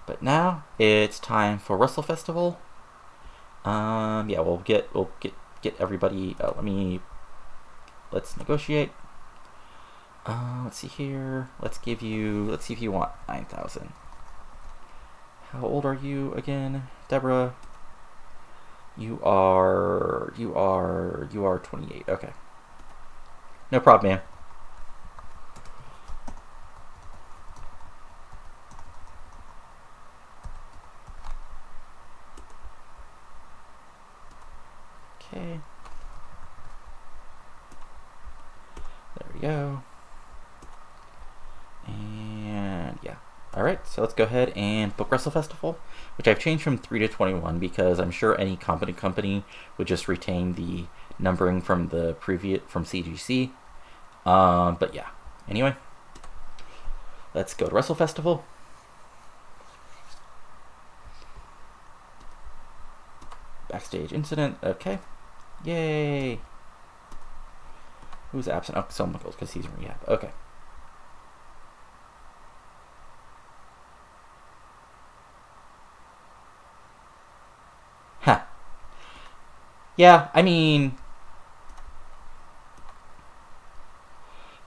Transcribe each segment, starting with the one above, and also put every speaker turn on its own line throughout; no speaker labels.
But now it's time for WrestleFestival. Yeah, we'll get everybody. Let's negotiate. Let's see here. Let's see if you want 9,000. How old are you again, Deborah? You are 28. Okay. No problem, man. Okay. There we go. And yeah. Alright, so let's go ahead and book WrestleFestival, which I've changed from 3 to 21 because I'm sure any competent company would just retain the numbering from the previous from CGC. But yeah. Anyway, let's go to WrestleFestival. Backstage incident. Okay. Yay. Who's absent? Oh, someone goes because he's in rehab. Okay. Huh. Yeah, I mean...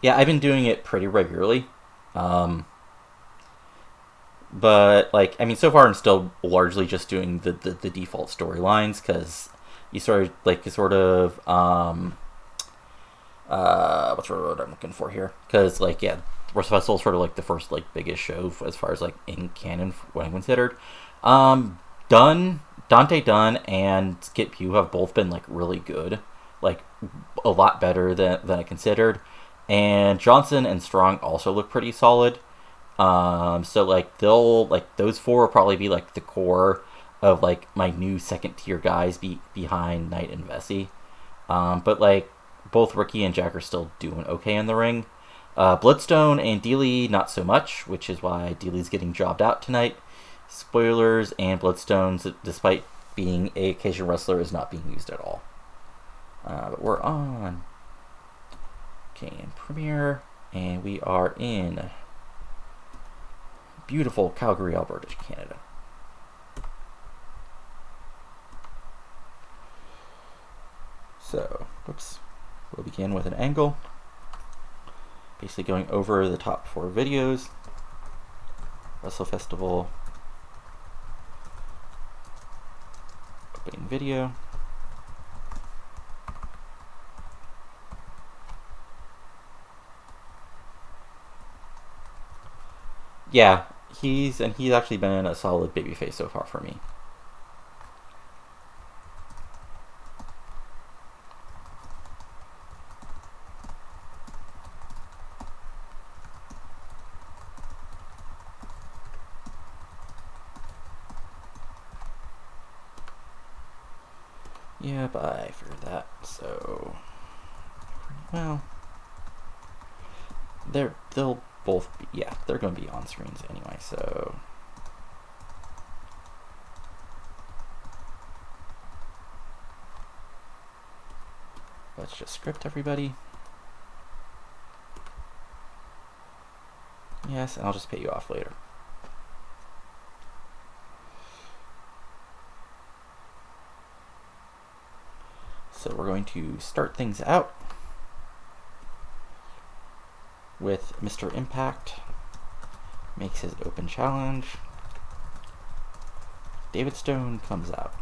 Yeah, I've been doing it pretty regularly. But, like, I mean, so far I'm still largely just doing the default storylines, because you what's the word I'm looking for here? Because, like, yeah, WrestleFestival is sort of like the first, like, biggest show as far as, like, in canon, what I'm considered. Donte Dunn and Skip Beau have both been, like, really good. Like, a lot better than I considered. And Johnson and Strong also look pretty solid. So, like, those four will probably be, like, the core of, like, my new second tier guys behind Knight and Vessey. But, like, both Ricky and Jack are still doing okay in the ring. Bloodstone and Deeley, not so much, which is why Deeley's getting jobbed out tonight. Spoilers, and Bloodstone, despite being a occasional wrestler, is not being used at all. But we're on Cain Premiere, and we are in beautiful Calgary, Alberta, Canada. So, we'll begin with an angle, basically going over the top 4 videos. WrestleFestival opening video. Yeah, he's actually been a solid babyface so far for me. Yeah, but I figured that, so well, they'll both be, yeah, they're going to be on screens anyway, so let's just script everybody. Yes, and I'll just pay you off later. So we're going to start things out with Mr. Impact makes his open challenge. David Stone comes out.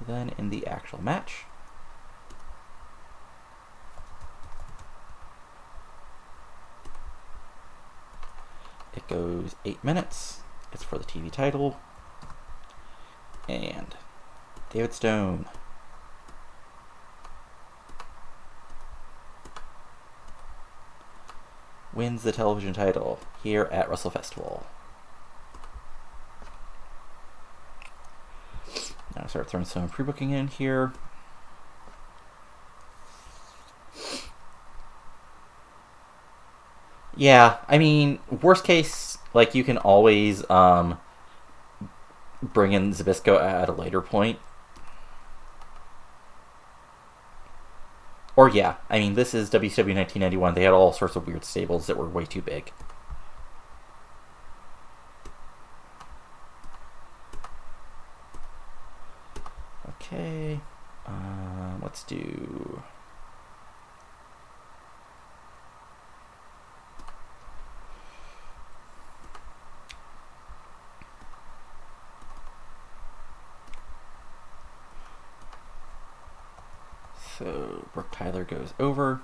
Then in the actual match, it goes 8 minutes. It's for the TV title. And David Stone wins the television title here at WrestleFestival. Now I start throwing some pre-booking in here. Yeah, I mean, worst case, like, you can always bring in Zbyszko at a later point. Or yeah, I mean, this is WCW 1991. They had all sorts of weird stables that were way too big. Okay, let's do... So, Brooke Tyler goes over.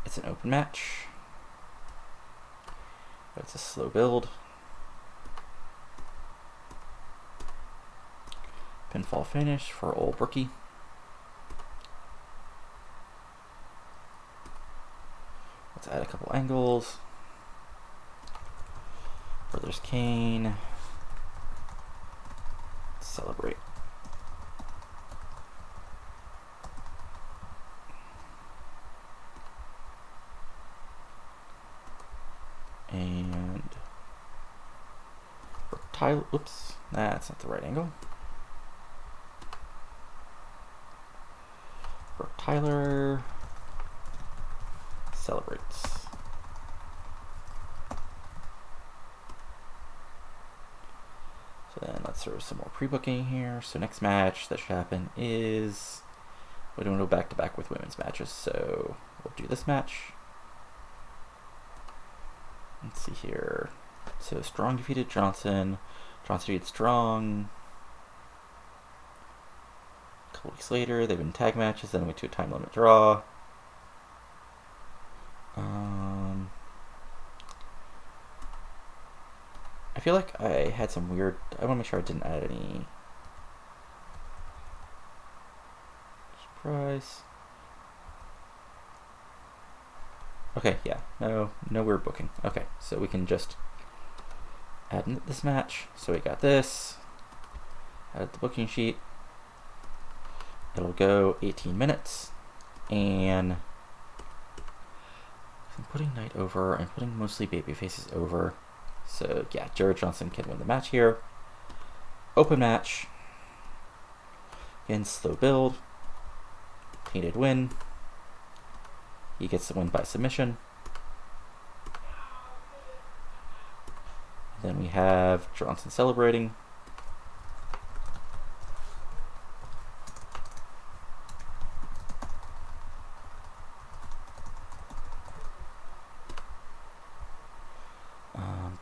It's an open match. But it's a slow build. Pinfall finish for old Brookie. Let's add a couple angles. Where there's Cain. Celebrate. And for Tyler, oops, that's not the right angle. For Tyler, celebrates. So then let's throw some more pre-booking here. So next match that should happen is, we don't go back to back with women's matches, so we'll do this match. Let's see here. So Strong defeated Johnson. Johnson defeated Strong. A couple weeks later, they've been tag matches, then went to a time limit draw. I feel like I had some weird... I want to make sure I didn't add any... Surprise. Okay, yeah, no weird booking. Okay, so we can just add in this match. So we got this. Add the booking sheet. It'll go 18 minutes. And I'm putting Knight over. I'm putting mostly baby faces over. So yeah, Jared Johnson can win the match here. Open match. Again, slow build. Painted win. He gets the win by submission. Then we have Johnson celebrating.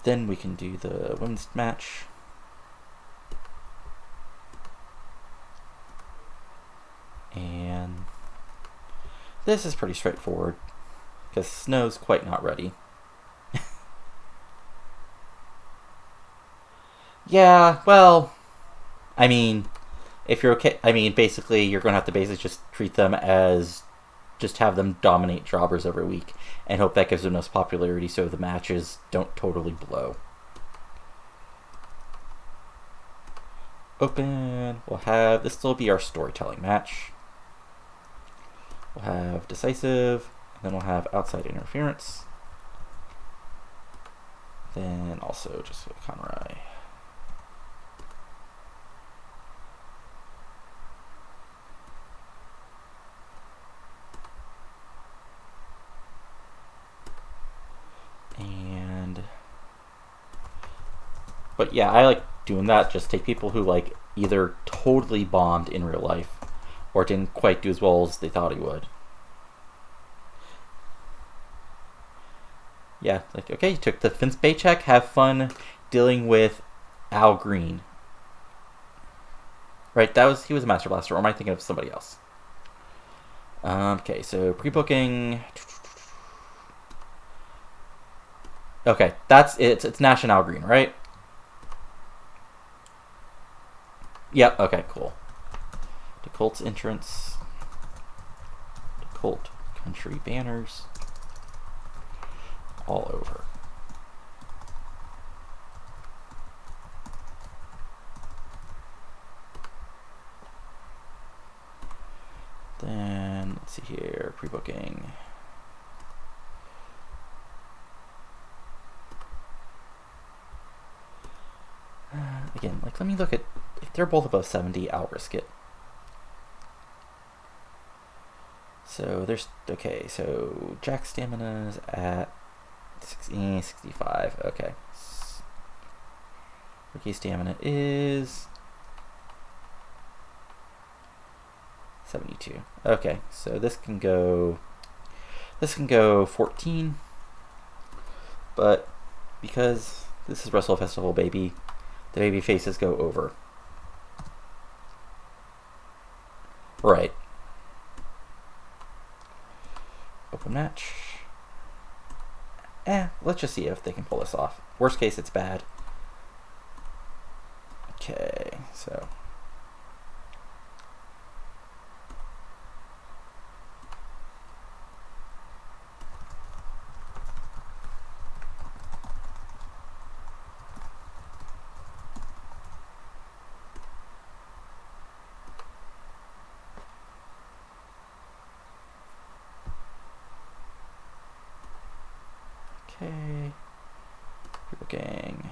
Then we can do the women's match. And this is pretty straightforward because Snow's quite not ready. Yeah, well, I mean, if you're okay, I mean, basically you're going to have to basically just treat them as, just have them dominate jobbers every week and hope that gives them enough popularity so the matches don't totally blow. Open, we'll have, this will be our storytelling match. We'll have decisive, and then we'll have outside interference. Then also just Conroy. But yeah, I like doing that. Just take people who like either totally bombed in real life or didn't quite do as well as they thought he would. Yeah, like, okay, you took the Vince paycheck, have fun dealing with Al Green. Right, he was a Master Blaster, or am I thinking of somebody else? Okay, so pre-booking. Okay, that's it. It's Nash and Al Green, right? Yep, okay, cool. DeColt's entrance. DeColt country banners. All over. Then, let's see here, pre-booking. Again, like, let me look at, if they're both above 70, I'll risk it. So there's, okay, so Jack's stamina's at 65. Okay. Ricky's stamina is 72. Okay, so this can go 14. But because this is WrestleFestival, baby, the baby faces go over. Right. Open match. Let's just see if they can pull this off. Worst case, it's bad. Okay, so. Okay. Looking.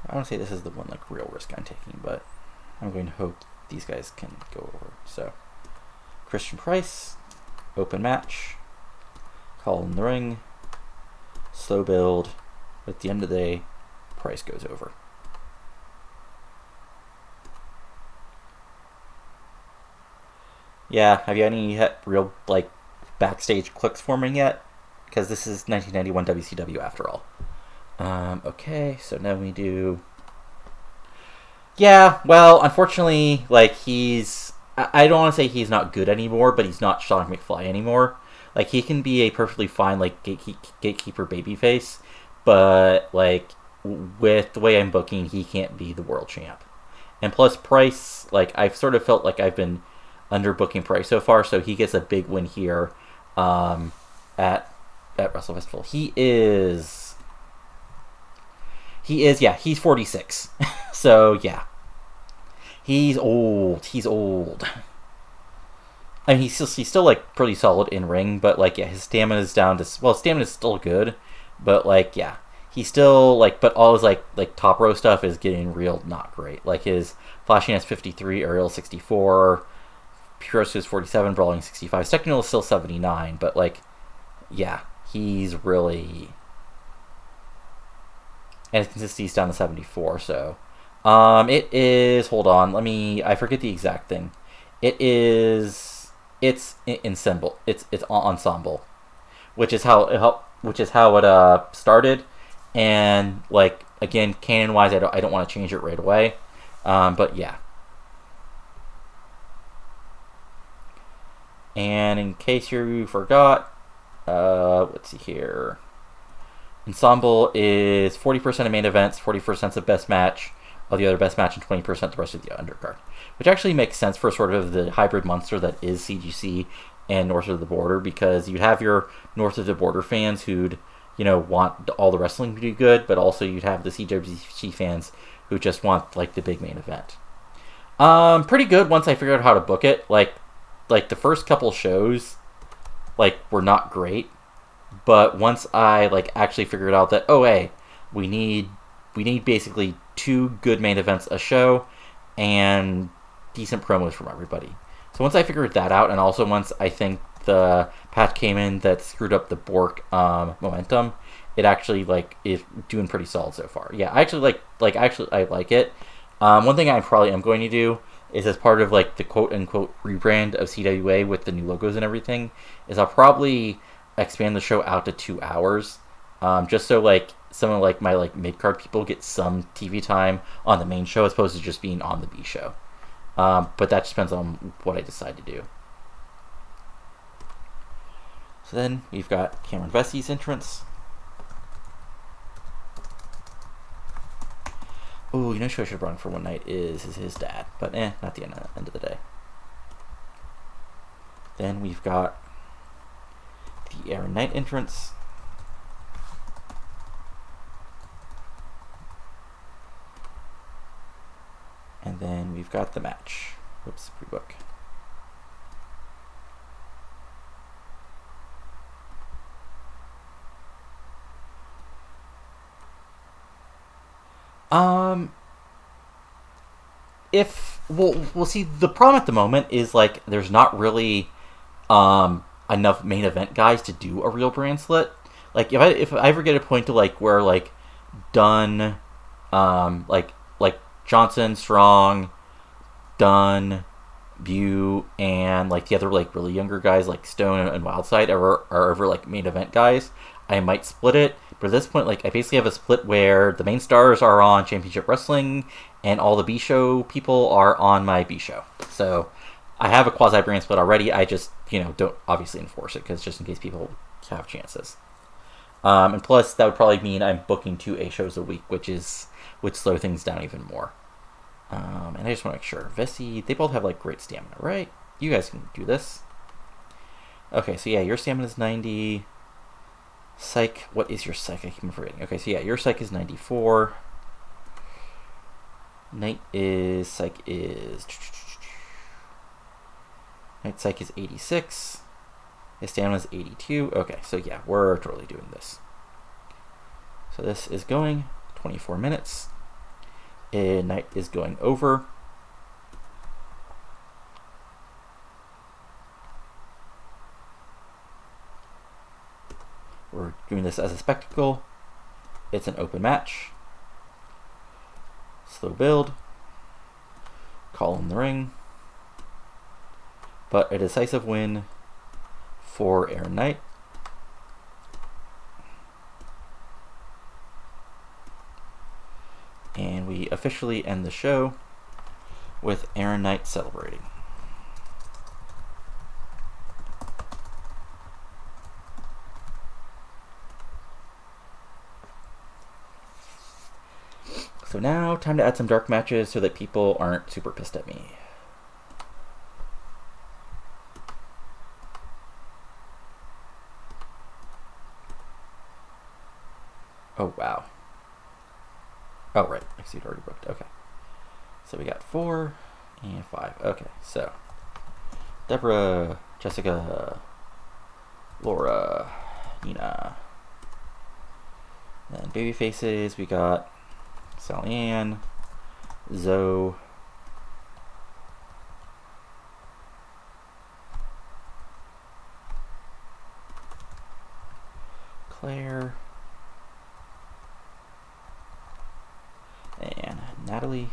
I want to say this is the one like real risk I'm taking, but I'm going to hope these guys can go over. So, Christian Price, open match, call in the ring, slow build. At the end of the day, Price goes over. Yeah, have you any real like backstage clicks forming yet? Because this is 1991 WCW after all. Okay, so now we do. Yeah, well, unfortunately, like I don't want to say he's not good anymore, but he's not Sean McFly anymore. Like he can be a perfectly fine like gatekeeper babyface, but like with the way I'm booking, he can't be the world champ. And plus, Price, like I've sort of felt like I've been underbooking Price so far, so he gets a big win here at WrestleFestival. He's 46. So yeah, he's old. I mean, he's still like pretty solid in ring, but like yeah, his stamina's down to, well, stamina's still good, but like yeah, he's still like, but all his like top row stuff is getting real not great. Like his flashiness 53, aerial 64, pure is 47, brawling 65, technical is still 79, but like yeah, he's really, and his consistency's down to 74. So it is, hold on, I forget the exact thing. It's ensemble. It's ensemble, which is how it started. And like again, canon wise, I don't want to change it right away. But yeah. And in case you forgot, let's see here. Ensemble is 40% of main events, 40% of best match of the other best match, and 20% the rest of the undercard. Which actually makes sense for sort of the hybrid monster that is CGC and North of the Border, because you have your North of the Border fans who'd, want all the wrestling to be good, but also you'd have the CWC fans who just want like the big main event. Pretty good once I figured out how to book it. Like the first couple shows, like were not great, but once I like actually figured out that we need basically 2 good main events a show and decent promos from everybody. So once I figured that out, and also once I think the patch came in that screwed up the Bork momentum, it actually like is doing pretty solid so far. Yeah, I actually I like it. One thing I probably am going to do is, as part of like the quote unquote rebrand of CWA with the new logos and everything, is I'll probably expand the show out to 2 hours, just so like some of like my like mid card people get some TV time on the main show as opposed to just being on the B show. But that just depends on what I decide to do. So then we've got Cameron Vessey's entrance. Oh, who I should have brought for one night is his dad, but not the end of the day. Then we've got the Aaron Knight entrance. And then we've got the match. Whoops, pre-book. Um, if we'll see. The problem at the moment is like there's not really enough main event guys to do a real brand split. Like if I ever get a point to like where like Dunn, like Johnson, Strong, Dunn, Beau, and like the other like really younger guys like Stone and Wildside are ever like main event guys, I might split it. But at this point, like I basically have a split where the main stars are on Championship Wrestling, and all the B show people are on my B show. So I have a quasi brand split already. I just don't obviously enforce it because just in case people have chances. And plus that would probably mean I'm booking 2 A shows a week, which would slow things down even more. And I just want to make sure. Vessey, they both have like great stamina, right? You guys can do this. Okay, so yeah, your stamina is 90. Psych, what is your psych? I keep forgetting. Okay, so yeah, your psych is 94. Night psych is 86. His stamina is 82. Okay, so yeah, we're totally doing this. So this is going 24 minutes. Night is going over. We're doing this as a spectacle. It's an open match. Slow build. Call in the ring. But a decisive win for Aaron Knight. And we officially end the show with Aaron Knight celebrating. So now, time to add some dark matches so that people aren't super pissed at me. Oh, wow. Oh, right. I see it already booked. Okay. So we got 4 and 5. Okay, so Deborah, Jessica, Laura, Nina. Then baby faces, we got Sally Ann, Zoe, Claire, and Natalie.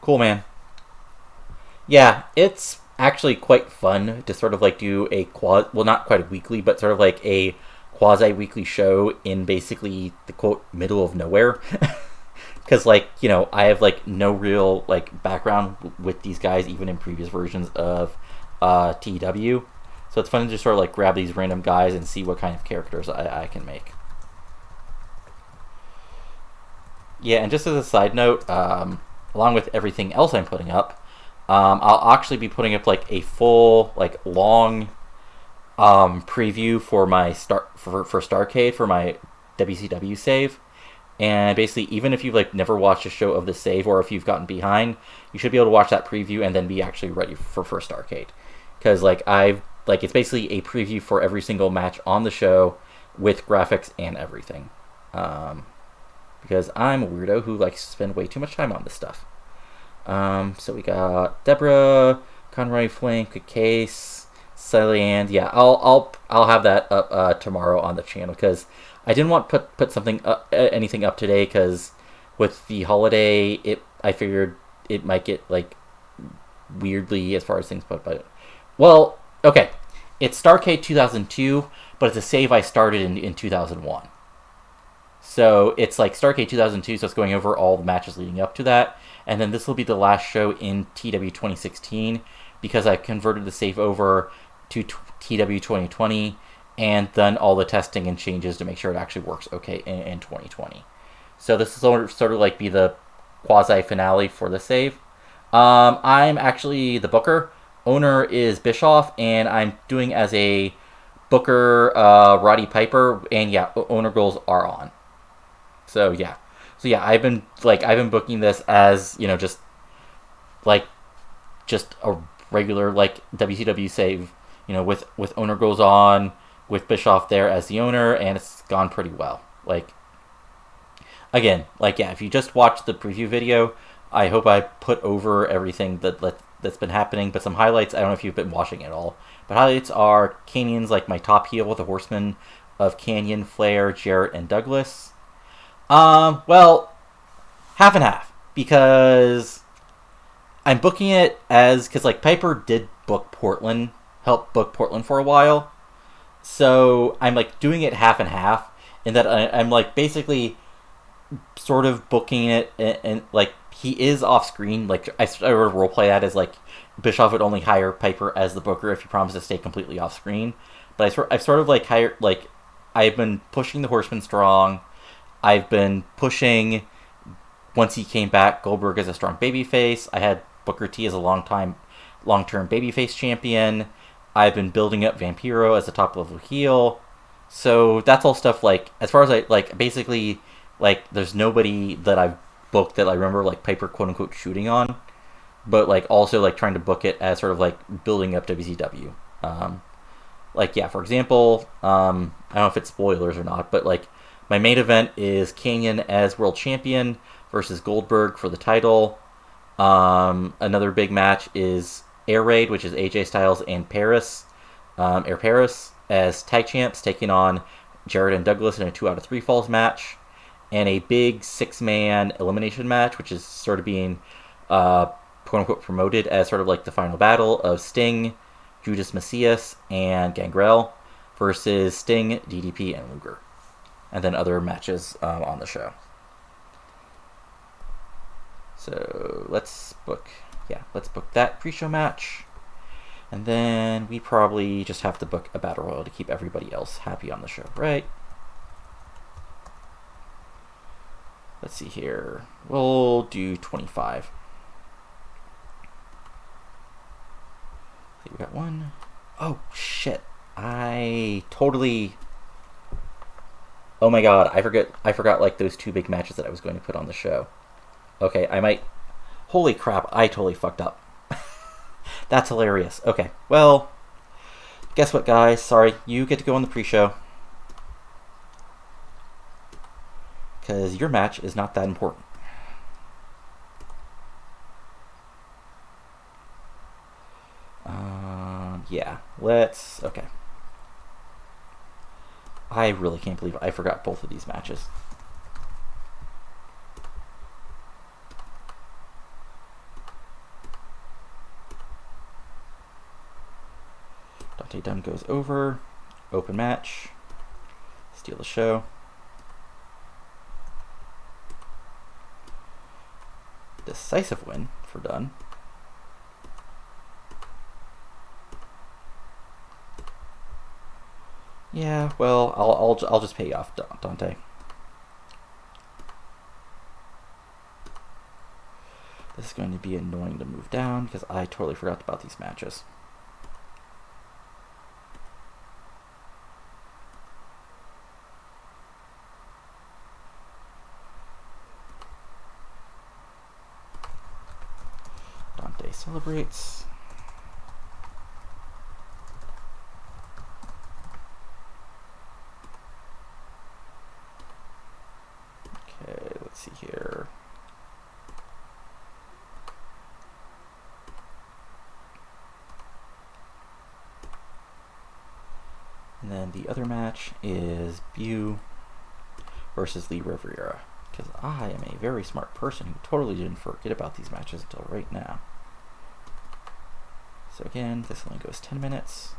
Cool, man. Yeah, it's actually quite fun to sort of like do a not quite a weekly, but sort of like a quasi-weekly show in basically the quote middle of nowhere. Because like I have like no real like background with these guys even in previous versions of TEW, so it's fun to just sort of like grab these random guys and see what kind of characters I can make. Yeah, and just as a side note, along with everything else I'm putting up, I'll actually be putting up like a full like long preview for my for Starcade for my WCW save. And basically, even if you've like never watched a show of the save, or if you've gotten behind, you should be able to watch that preview and then be actually ready for First Starcade. Because like it's basically a preview for every single match on the show with graphics and everything. Because I'm a weirdo who likes to spend way too much time on this stuff. So we got Deborah, Conroy, Flank, Case, Sally Ann. Yeah, I'll have that up tomorrow on the channel because I didn't want to put something anything up today because with the holiday, I figured it might get like weirdly as far as things put. But well, okay, it's Starcade 2002, but it's a save I started in 2001. So it's like Starcade 2002, so it's going over all the matches leading up to that. And then this will be the last show in TW 2016 because I converted the save over to TW 2020 and done all the testing and changes to make sure it actually works okay in 2020. So this will sort of like be the quasi-finale for the save. I'm actually the booker. Owner is Bischoff, and I'm doing as a booker Roddy Piper, and yeah, owner goals are on. So yeah, I've been booking this as just a regular like WCW save, with owner goes on, with Bischoff there as the owner, and it's gone pretty well. Like, again, like, yeah, if you just watch the preview video, I hope I put over everything that's been happening, but some highlights, I don't know if you've been watching it all, but highlights are Canyon's, like, my top heel with the Horsemen of Canyon, Flair, Jarrett, and Douglas. Well, half and half, because I'm booking it as, because, like, Piper did help book Portland for a while, so I'm, like, doing it half and half, in that I'm, like, basically sort of booking it, and like, he is off screen. Like, I would roleplay that as, like, Bischoff would only hire Piper as the booker if he promised to stay completely off screen. But I've sort of, like, hired, like, I've been pushing the Horsemen strong. I've been pushing, once he came back, Goldberg as a strong babyface. I had Booker T as a long-term babyface champion. I've been building up Vampiro as a top-level heel. So that's all stuff, like, as far as I, like, basically, like, there's nobody that I've booked that I remember, like, Piper quote-unquote shooting on, but, like, also, like, trying to book it as sort of, like, building up WCW. Like, yeah, for example, I don't know if it's spoilers or not, but, like, my main event is Canyon as world champion versus Goldberg for the title. Another big match is Air Raid, which is AJ Styles and Air Paris, as tag champs, taking on Jarrett and Douglas in a 2 out of 3 falls match. And a big 6-man elimination match, which is sort of being quote-unquote promoted as sort of like the final battle of Sting, Judas Macias, and Gangrel versus Sting, DDP, and Luger. And then other matches on the show. So let's book that pre-show match. And then we probably just have to book a battle royal to keep everybody else happy on the show, right? Let's see here. We'll do 25. We got one. Oh, shit. Oh my god, I forgot, like, those 2 big matches that I was going to put on the show. Okay, holy crap, I totally fucked up. That's hilarious. Okay, well, guess what, guys? Sorry, you get to go on the pre-show. Because your match is not that important. Yeah, okay. I really can't believe I forgot both of these matches. Dunn goes over. Open match. Steal the show. Decisive win for Dunn. Yeah, well, I'll just pay off Donte. This is going to be annoying to move down because I totally forgot about these matches. Donte celebrates. Okay, let's see here. And then the other match is Beau versus Riveria. Because I am a very smart person who totally didn't forget about these matches until right now. So again, this only goes 10 minutes.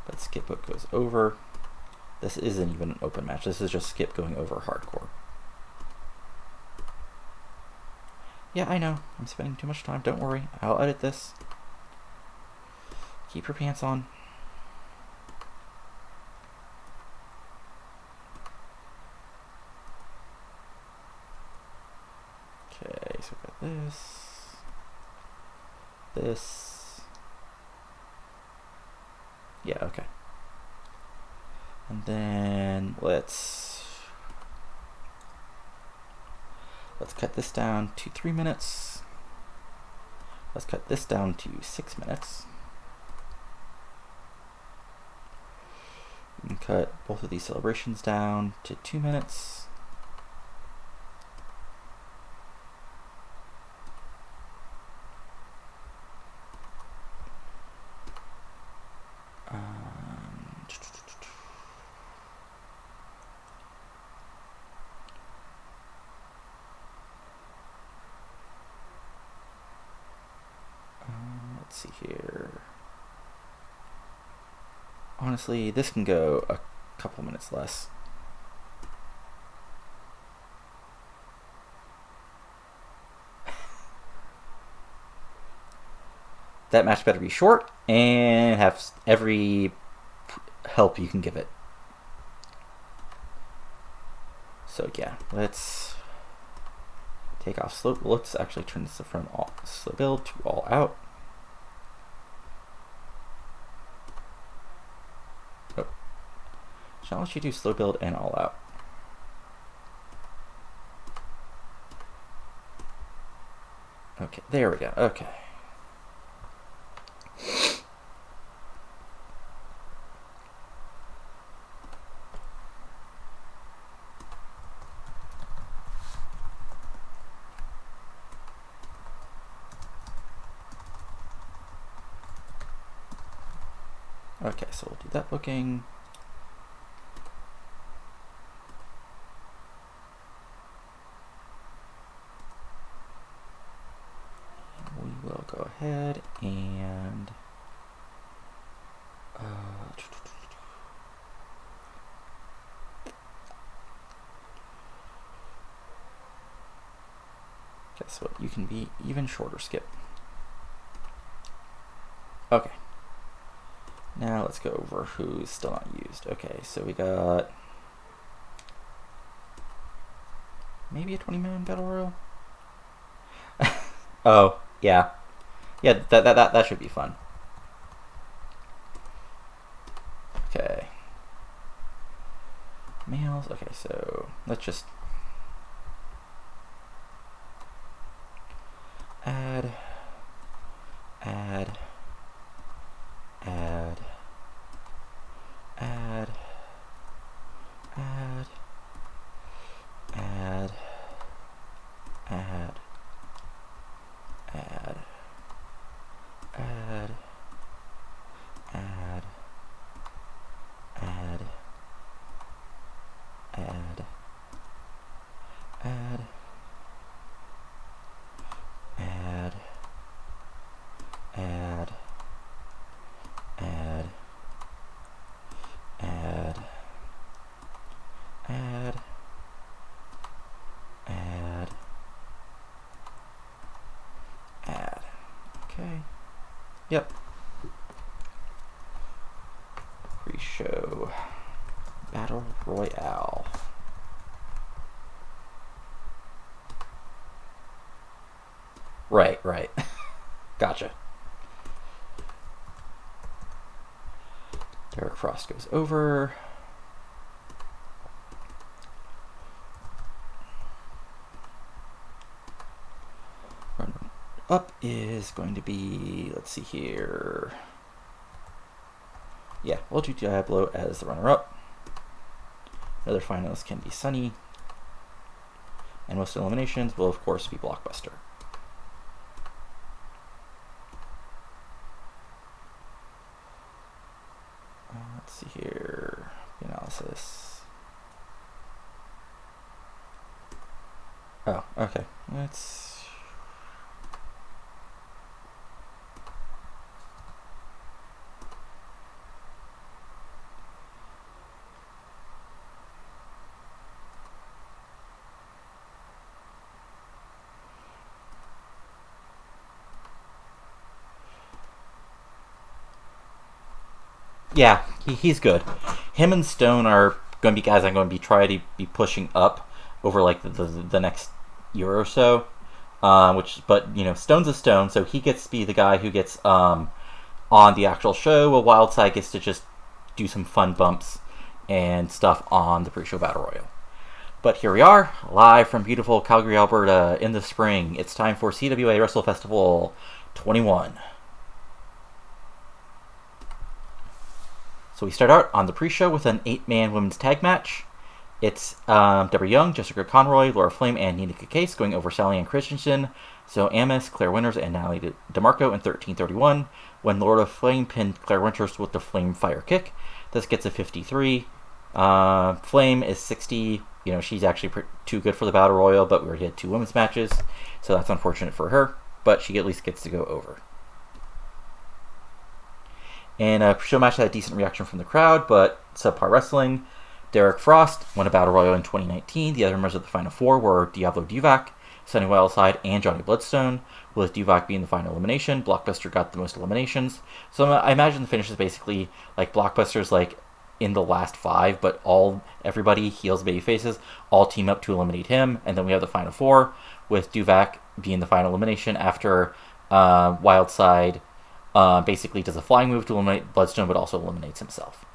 But Skip Book goes over. This isn't even an open match. This is just Skip going over hardcore. Yeah, I know. I'm spending too much time. Don't worry. I'll edit this. Keep your pants on. Okay, so we've got this. Yeah, okay. And then let's cut this down to 3 minutes. Let's cut this down to 6 minutes. cut both of these celebrations down to 2 minutes. Let's see here. Honestly, this can go a couple minutes less. That match better be short and have every help you can give it. So yeah, let's take off slow. Let's actually turn this from slow build to all out. Oh, shall I let you do slow build and all out? Okay, there we go. Okay. Okay, so we'll do that booking. We will go ahead and guess what? You can be even shorter, Skip. Okay. Now let's go over who's still not used. Okay, so we got maybe a 20-man battle royal. Oh yeah, yeah. That should be fun. Okay. Males. Okay, so let's just add. Okay. Yep. Pre-show battle royale. Right. Gotcha. Derek Frost goes over. Up is going to be, let's see here. Yeah, we'll do Diablo as the runner-up. Another finalist can be Sunny. And most eliminations will, of course, be Blockbuster. Let's see here. Analysis. Oh, okay. Let's... Yeah, he's good. Him and Stone are going to be guys I'm going to be trying to be pushing up over like the next year or so. But you know, Stone's a Stone, so he gets to be the guy who gets on the actual show, while Wildside gets to just do some fun bumps and stuff on the pre-show battle royal. But here we are, live from beautiful Calgary, Alberta, in the spring. It's time for CWA WrestleFestival 21. So we start out on the pre-show with an 8-man women's tag match. It's Deborah Young, Jessica Conroy, Laura Flame, and Nina Case going over Sally Ann Christensen, Zoe Amos, Claire Winters, and Natalie DeMarco in 13:31, when Laura Flame pinned Claire Winters with the Flame Fire Kick. This gets a 53. Flame is 60. You know, she's actually too good for the Battle Royal, but we already had 2 women's matches, so that's unfortunate for her, but she at least gets to go over. And a show match had a decent reaction from the crowd, but subpar wrestling. Derek Frost won a Battle Royal in 2019. The other members of the Final 4 were Diablo Duvac, Sonny Wildside, and Johnny Bloodstone, with Duvac being the final elimination. Blockbuster got the most eliminations. So I imagine the finish is basically like Blockbuster's like in the last 5, but everybody, heels, baby faces, all team up to eliminate him. And then we have the Final 4, with Duvac being the final elimination after Wildside basically does a flying move to eliminate Bloodstone, but also eliminates himself.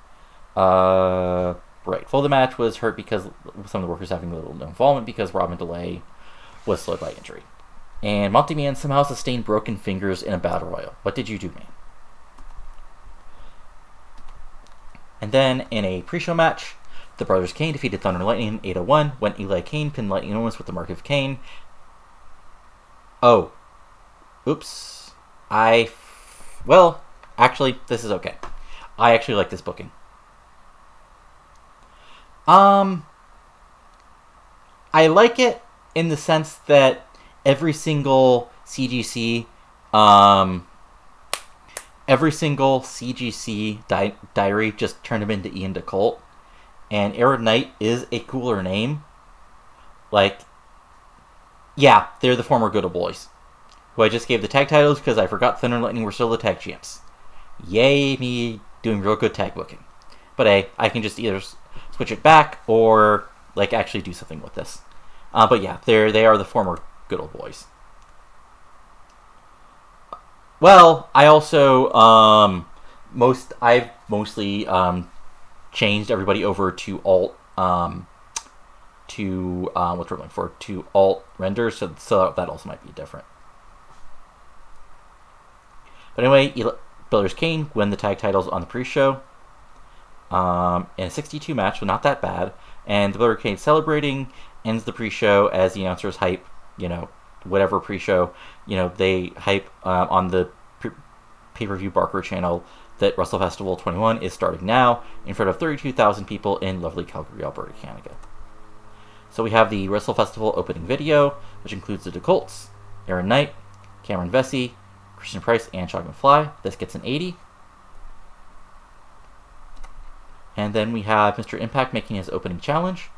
Right. Well, the match was hurt because some of the workers having a little involvement because Robin DeLay was slowed by injury. And Monty Man somehow sustained broken fingers in a Battle Royal. What did you do, man? And then, in a pre-show match, the Brothers Cain defeated Thunder and Lightning in 801 when Eli Cain pinned Lightning Owens with the Mark of Cain. Oh. Oops. Well, actually, this is okay. I actually like this booking. I like it in the sense that every single CGC diary just turned him into Ian DeColt, and Aaron Knight is a cooler name. Like, yeah, they're the former Good Old Boys, who I just gave the tag titles because I forgot Thunder and Lightning were still the tag champs. Yay, me doing real good tag booking. But hey, I can just either switch it back or like actually do something with this. But yeah, they are the former Good Old Boys. Well, I also I've mostly changed everybody over to alt to alt renders, so that also might be different. But anyway, Brothers Cain win the tag titles on the pre-show in a 62 match, so not that bad. And the Brothers Cain celebrating ends the pre-show as the announcers hype, whatever pre-show, they hype on the pay-per-view Barker channel that WrestleFestival 21 is starting now in front of 32,000 people in lovely Calgary, Alberta, Canada. So we have the WrestleFestival opening video, which includes the DeColts, Aaron Knight, Cameron Vessey, Christian Price, and Sean McFly. This gets an 80. And then we have Mr. Impact making his opening challenge.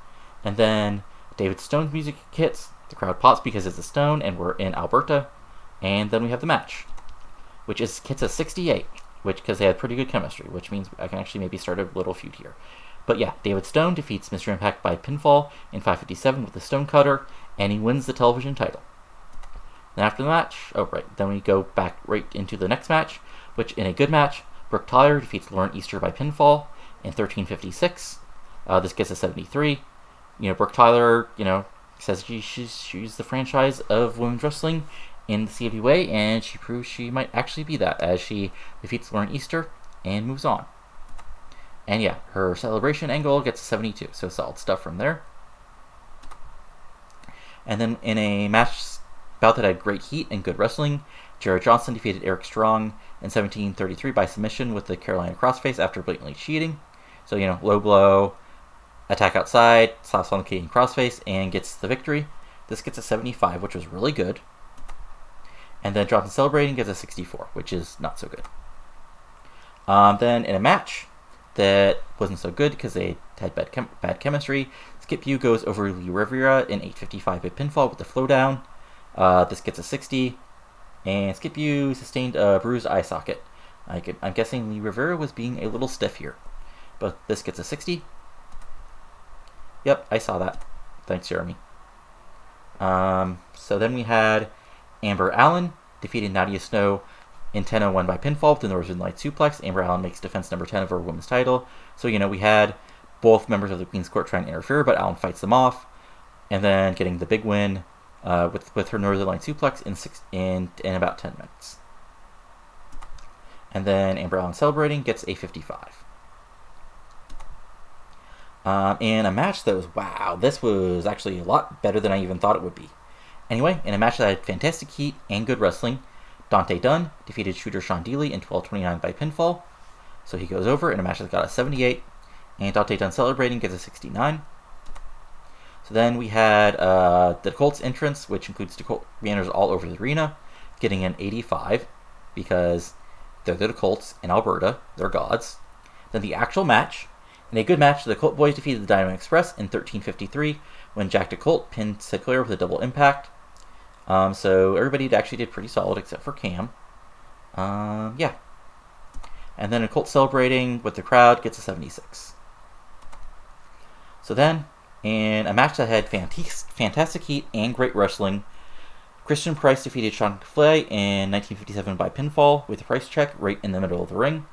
And then David Stone's music hits. The crowd pops because it's a Stone, and we're in Alberta. And then we have the match, which hits a 68, because they had pretty good chemistry, which means I can actually maybe start a little feud here. But yeah, David Stone defeats Mr. Impact by pinfall in 5:57 with the Stone Cutter, and he wins the television title. Then after the match, then we go back right into the next match, which in a good match, Brooke Tyler defeats Lauren Easter by pinfall in 13:56. This gets a 73. Brooke Tyler, says she's the franchise of women's wrestling in the CWA, and she proves she might actually be that as she defeats Lauren Easter and moves on. And yeah, her celebration angle gets a 72, so solid stuff from there. And then in a match bout that had great heat and good wrestling, Jared Johnson defeated Erik Strong in 17:33 by submission with the Carolina crossface after blatantly cheating. So, low blow, attack outside, slaps on the Canadian crossface, and gets the victory. This gets a 75, which was really good. And then Johnson celebrating gets a 64, which is not so good. Then in a match that wasn't so good because they had bad chemistry, Skip Hugh goes over Lee Riveria in 8:55 by pinfall with the flow down. This gets a 60, and Skip Hugh sustained a bruised eye socket. I'm guessing Lee Riveria was being a little stiff here, but this gets a 60. Yep, I saw that. Thanks, Jeremy. So then we had Amber Allen defeated Nadia Snow in 10:01 by pinfall with the Northern Light suplex. Amber Allen makes defense number 10 of her women's title. So, we had both members of the Queen's Court trying to interfere, but Allen fights them off, and then getting the big win with her Northern Light suplex in about 10 minutes. And then Amber Allen celebrating gets a 55. In a match that was, wow, this was actually a lot better than I even thought it would be. Anyway, in a match that had fantastic heat and good wrestling, Donte Dunn defeated shooter Sean Deeley in 12:29 by pinfall. So he goes over in a match that got a 78, and Donte Dunn celebrating gets a 69. So then we had the DeColt's entrance, which includes DeColt banners all over the arena, getting an 85 because they're the DeColts in Alberta. They're gods. Then the actual match. In a good match, the DeColt boys defeated the Dynamite Express in 13:53 when Jack DeColt pinned Sinclair with a double impact. So everybody actually did pretty solid except for Cam. Yeah. And then DeColt celebrating with the crowd gets a 76. So then, in a match that had fantastic heat and great wrestling, Christian Price defeated Sean McFly in 1957 by pinfall with a price check right in the middle of the ring.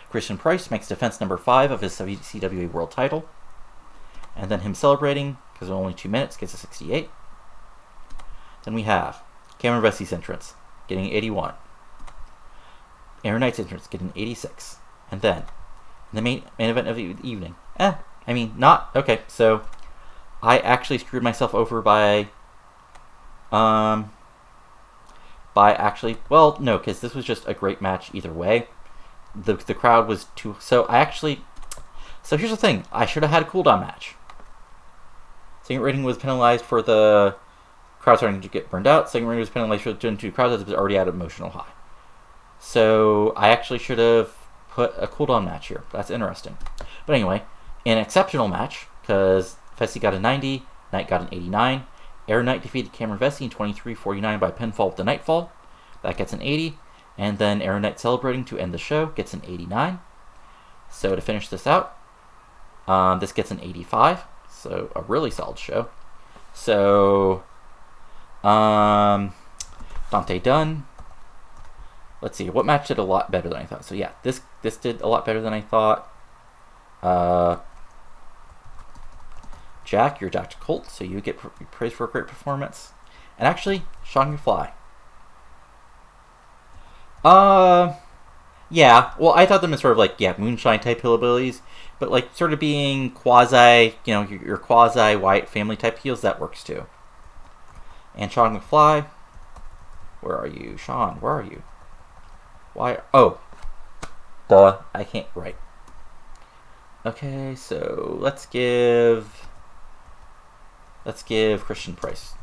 Christian Price makes defense number 5 of his WCW World title. And then him celebrating, because of only 2 minutes, gets a 68. Then we have Cameron Vessey's entrance, getting 81. Aaron Knight's entrance, getting 86. And then, in the main event of the evening, not, okay, so I actually screwed myself over by actually, well, no, because this was just a great match either way. The crowd was too, so here's the thing, I should have had a cooldown match. Second rating was penalized for the crowd starting to get burned out. Second rating was penalized for the two crowds that was already at emotional high. So I actually should have put a cooldown match here. That's interesting. But anyway, an exceptional match, because Vessey got a 90, Knight got an 89. Aaron Knight defeated Cameron Vessey in 23:49 by pinfall with the Nightfall. That gets an 80. And then Aaron Knight celebrating to end the show gets an 89. So to finish this out, this gets an 85. So a really solid show. So Donte Dunn. Let's see, what match did a lot better than I thought? So yeah, this did a lot better than I thought. Jack, you're Jack DeColt, so you get praised for a great performance. And actually, Sean McFly. Yeah, well, I thought them as sort of like, moonshine type hillbillies, but like sort of being quasi, your quasi white family type heels, that works too. And Sean McFly, where are you? Sean, where are you? Why? Oh, duh, I can't write. Okay, so let's give Christian Price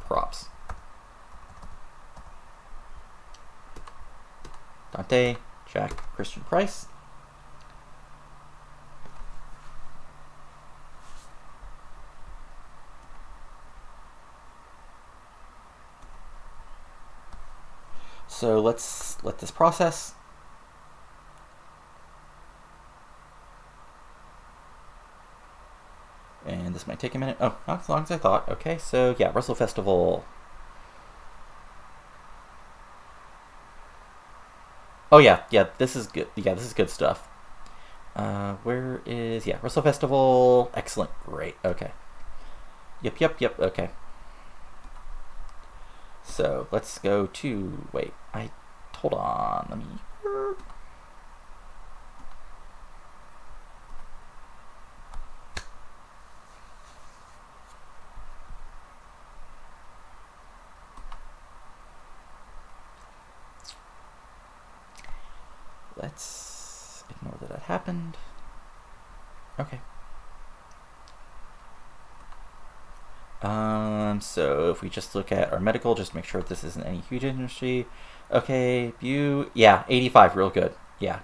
props. Donte, Jack, Christian Price. So let's let this process. And this might take a minute. Oh, not as long as I thought. Okay, so yeah, WrestleFestival. Oh yeah, this is good. Yeah, this is good stuff. Where is, WrestleFestival. Excellent, great, okay. Yep, okay. So let's go to, hold on, let me. Let's ignore that happened. Okay. So if we just look at our medical, just make sure this isn't any huge industry. Okay, Beau, 85, real good. Yeah.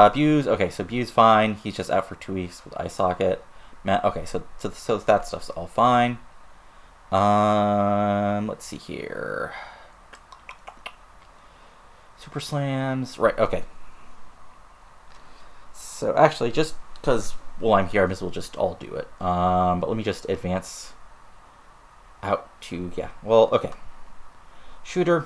Beau's, okay, so Beau's fine. He's just out for 2 weeks with eye socket. Okay, so that stuff's all fine. Let's see here. Super slams, right, okay. So actually, just because, I'm here, I might as well just all do it. But let me just advance out to, okay. Shooter.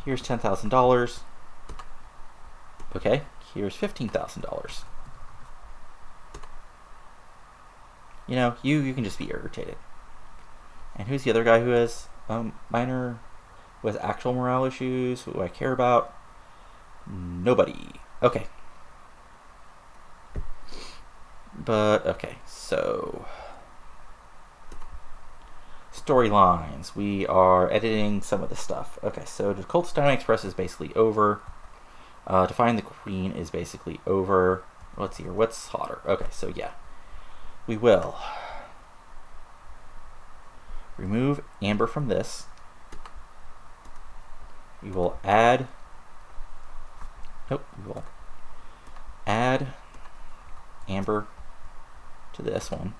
Here's $10,000. Okay, here's $15,000. You can just be irritated. And who's the other guy who has minor, who has actual morale issues, who I care about? Nobody. Okay. But, okay, so... storylines. We are editing some of the stuff. Okay, so DeColt's Dynamite Express is basically over. To Find the Queen is basically over. Let's see here. What's hotter? Okay, so yeah. We will remove Amber from this. We will add... Nope, we will add Amber to this one.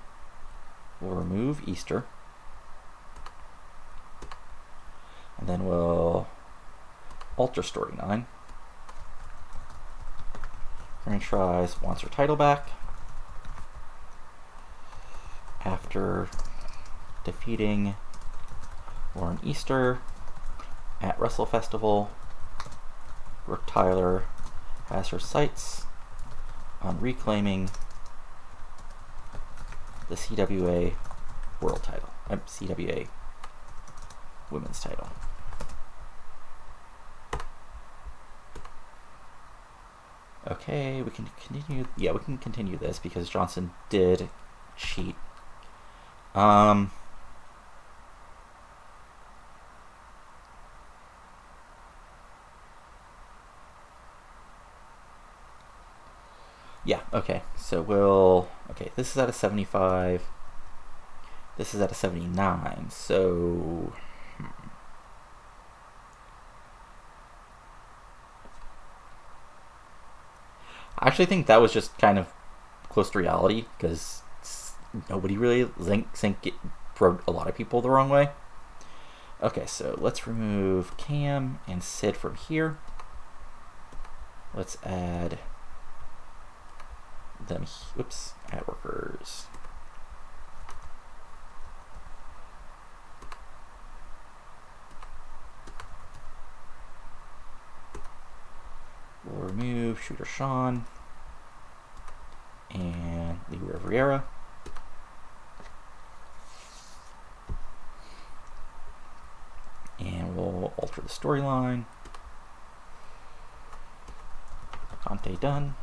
We'll remove Easter. And then we'll alter storyline. Franchise wants her title back after defeating Lauren Easter at WrestleFestival. Brooke Tyler has her sights on reclaiming the CWA World title, CWA Women's title. Okay, we can continue. Yeah, we can continue this because Johnson did cheat. Yeah, okay. So we'll... Okay, this is at a 75. This is at a 79. So... I actually think that was just kind of close to reality because nobody really think it rubbed a lot of people the wrong way. Okay, so let's remove Cam and Sid from here. Let's add them. Oops, add workers. We'll remove Shooter Sean and leave Riveria. And we'll alter the storyline. Donte Dunn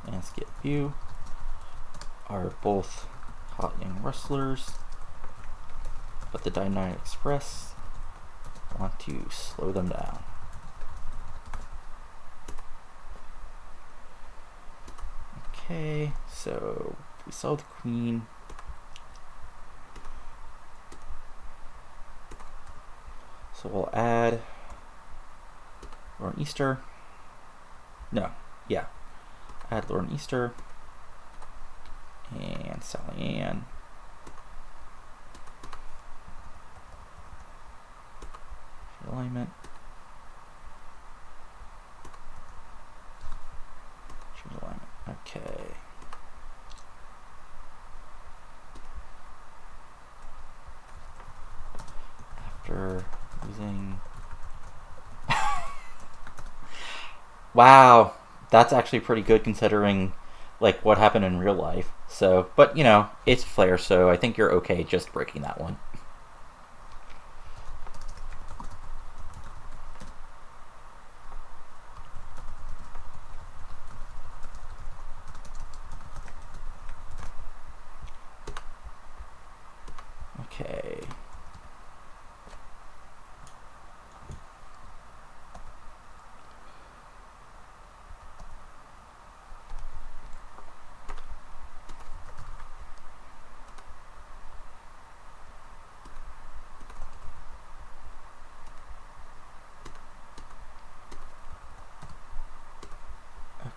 and Skip Beau are both hot young wrestlers, but the Dynamite Express want to slow them down. Okay, so we saw the Queen. So we'll add Lauren Easter. No, yeah. Add Lauren Easter and Sally Ann. Alignment. Change alignment. Okay. After using... Wow, that's actually pretty good considering like what happened in real life. So, but you know, it's Flair, so I think you're okay just breaking that one. Okay.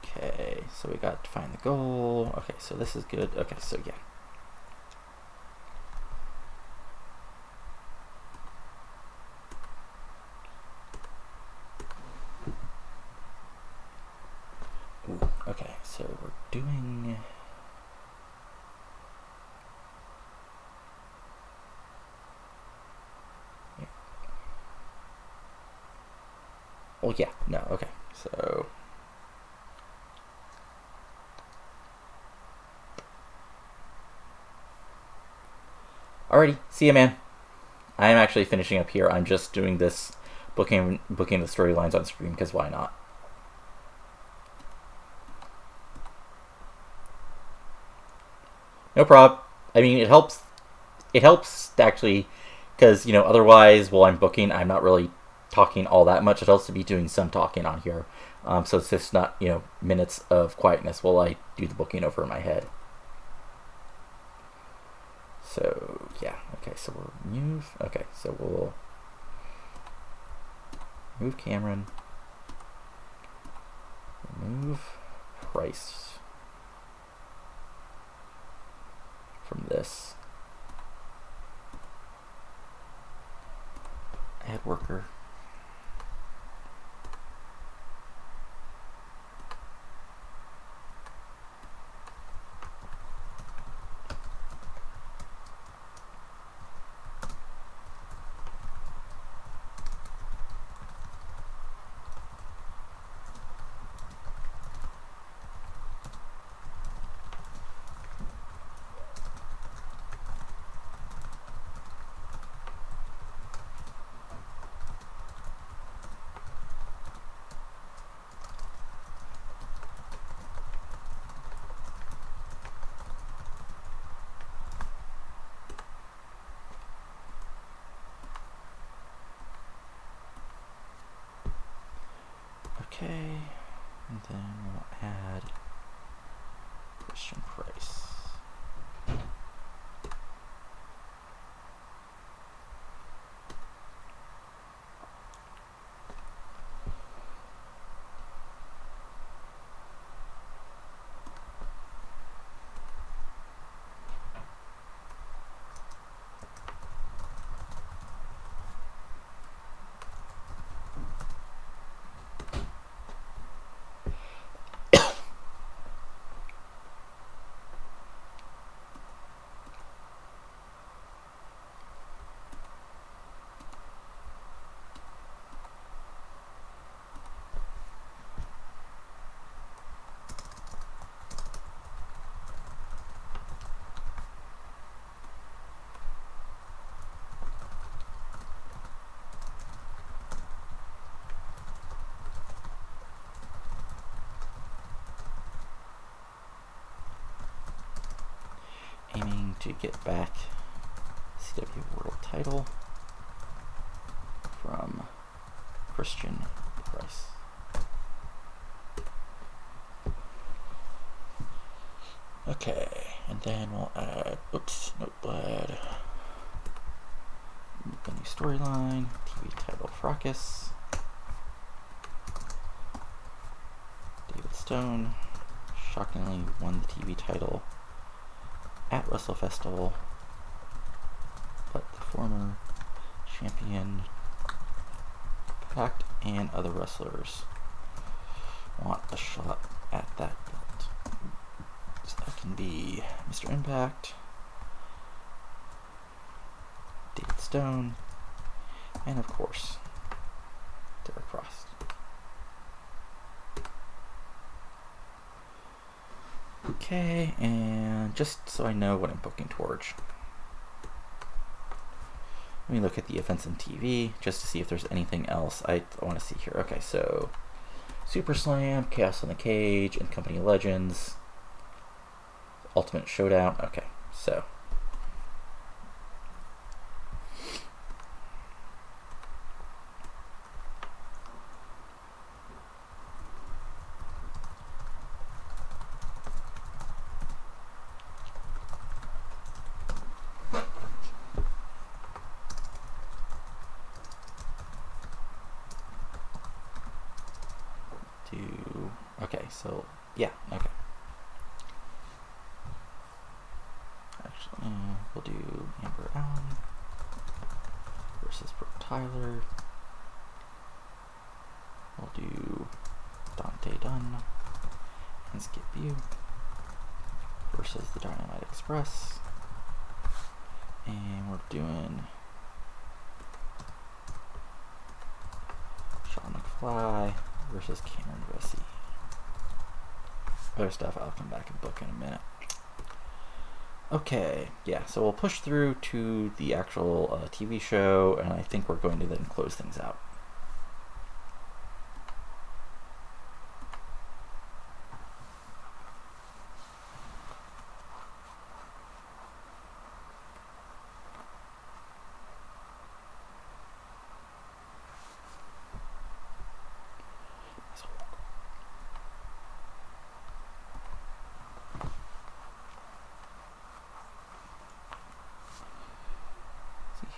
Okay, so we got to find the goal. Okay, so this is good. Okay, so yeah. Ooh, okay, so we're doing... Well, yeah, no, okay, so... Alrighty, see ya, man. I am actually finishing up here. I'm just doing this, booking the storylines on screen, because why not? No problem. I mean, it helps. It helps actually, because otherwise, while I'm booking, I'm not really talking all that much. It helps to be doing some talking on here, so it's just not minutes of quietness while I do the booking over in my head. So yeah, okay. So we'll move. Okay, so we'll move Cameron. Remove Price from this. Add worker. Okay, and then we'll add Christian Price. Aiming to get back CW World title from Christian Price. Okay, and then we'll add, add a new storyline, TV title Fracas. David Stone shockingly won the TV title at WrestleFestival, but the former champion Pact and other wrestlers want a shot at that belt. So that can be Mr. Impact, David Stone, and of course, Derek Frost. Okay, and just so I know what I'm booking towards, let me look at the events in TV just to see if there's anything else I want to see here. Okay, so Super Slam, Chaos in the Cage, and Company of Legends, Ultimate Showdown. Okay, so So, yeah, okay. Actually, we'll do Amber Allen versus Brooke Tyler. We'll do Donte Dunn and Skip Beau versus the Dynamite Express. And we're doing McFly versus Cain and Vessey. Other stuff I'll come back and book in a minute. Okay, yeah, so we'll push through to the actual TV show, and I think we're going to then close things out.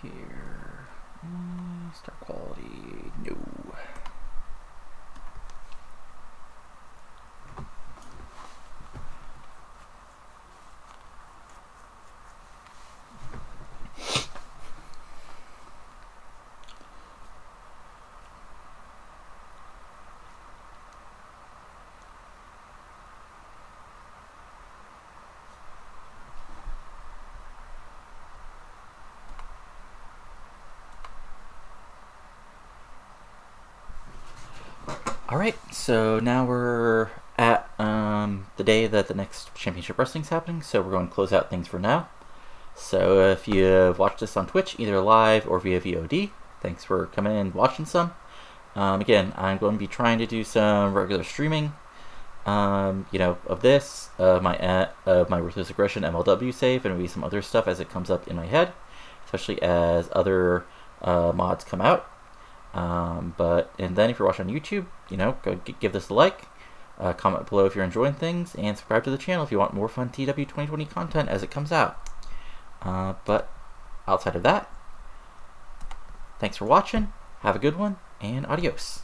here. Star quality, no. Alright, so now we're at the day that the next Championship Wrestling's happening, so we're going to close out things for now. So if you've watched this on Twitch, either live or via VOD, thanks for coming in and watching some. Again, I'm going to be trying to do some regular streaming, of this, my Ruthless Aggression MLW save, and maybe some other stuff as it comes up in my head, especially as other mods come out. And then if you're watching on YouTube, go give this a like, comment below if you're enjoying things, and subscribe to the channel if you want more fun TEW 2020 content as it comes out. But outside of that, thanks for watching, have a good one, and adios.